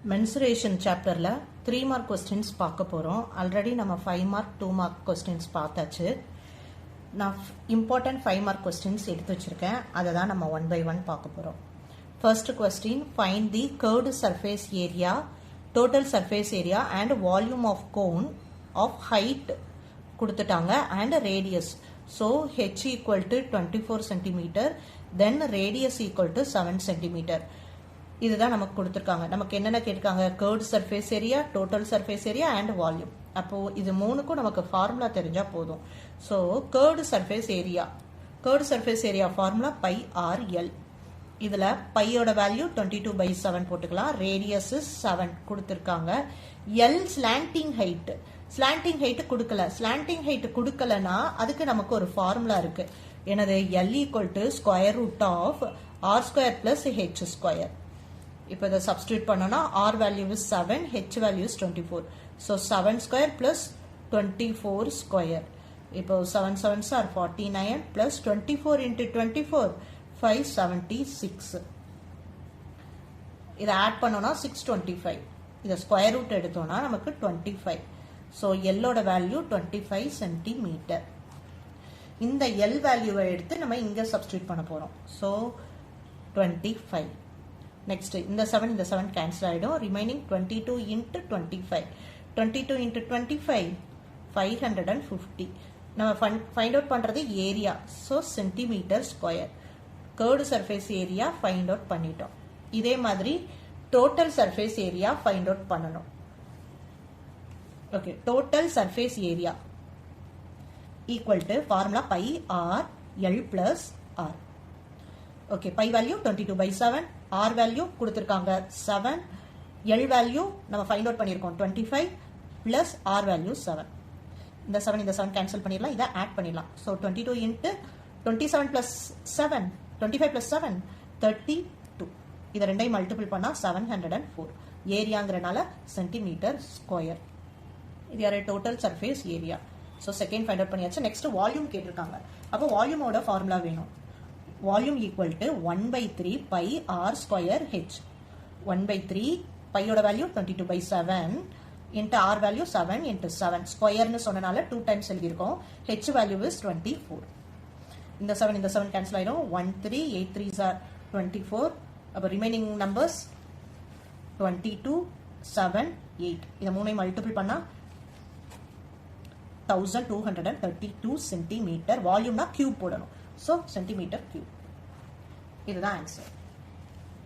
mensuration chapterல 3 mark questions பார்க்க போறோம். Already நம்ம 5 mark 2 mark questions பார்த்தாச்சு. நான் important 5 mark questions எடுத்து வச்சிருக்கேன். அதை தான் நம்ம one by one பார்க்க போறோம். First question, find the curved surface area, total surface area and volume of cone of height கொடுத்துட்டாங்க and radius. So h equal to 24 cm, then radius equal to 7 cm. இதுதான் நமக்கு கொடுத்துருக்காங்க. நமக்கு என்னென்ன கேட்காங்க? curved surface area, total surface area and volume. அப்போ இது மூணுக்கும் நமக்கு ஃபார்முலா தெரிஞ்சா போதும். So curved surface area formula pi r l. இதில் பையோட வேல்யூ 22/7 போட்டுக்கலாம். ரேடியஸ் 7 கொடுத்துருக்காங்க. எல் ஸ்லாண்டிங் ஹைட் கொடுக்கல. ஸ்லாண்டிங் ஹைட் கொடுக்கலனா அதுக்கு நமக்கு ஒரு ஃபார்முலா இருக்கு. எனது l equal to square root of r square plus h square. இப்போ இதை சப்ஸ்டியூட் பண்ணோம்னா r value is 7, h value is 24. So 7 square plus 24 square. இப்போ 7 7s are 49 பிளஸ் 24 into 24 576. இதை ஆட் பண்ணோம்னா 625. இதை ஸ்கொயர் ரூட் எடுத்தோம்னா நமக்கு 25. ஸோ எல்லோட வேல்யூ 25 சென்டிமீட்டர். இந்த எல் வேல்யூவை எடுத்து நம்ம இங்கே சப்ஸ்டியூட் பண்ண போகிறோம். ஸோ 25. நெக்ஸ்ட் இந்த 7 கேன்சல் ஆகிடும். Remaining 22 into 25. 22 into 25 550. நம்ம ஃபைண்ட் அவுட் பண்ணுறது area. So centimetre square. curved surface area find out பண்ணிட்டோம். இதே மாதிரி total surface area find out பண்ணணும். Okay, total surface area equal to formula pi r l plus r. Okay, pi value 22/7, r value கொடுத்திருக்காங்க 7, l value நம்ம find out பண்ணியிருக்கோம் 25 plus r value 7. இந்த 7 cancel பண்ணிடலாம். இதை add பண்ணிடலாம். So 22 into 27 plus 7, 25 plus 7, 32. இதை ரெண்டையும் மல்டிபிள் பண்ணா 704. ஏரியாங்கிறனால சென்டிமீட்டர் ஸ்கொயர். இது யாரு? Total surface area. So second find out பண்ணியாச்சு. நெக்ஸ்ட் வால்யூம் கேட்டிருக்காங்க. அப்போ வால்யூமோட ஃபார்முலா வேணும். Volume equal to 1/3 pi r square h. 1/3 பையோட value 22/7 into r value 7 into 7 ஸ்கொயர்னு சொன்னனால 2 டைம்ஸ் எழுதியிருக்கோம். H value is 24. இந்த 7 கேன்சல் ஆயிடும். 1 3 8 3s are 24. அப்போ ரிமைனிங் நம்பர்ஸ் 22 7 8. இதை மூணை மல்டிபிள் பண்ணா 1232 சென்டிமீட்டர். வால்யூம்னா கியூப் போடணும். So centimetre cube. இதுதான் ஆன்சர்.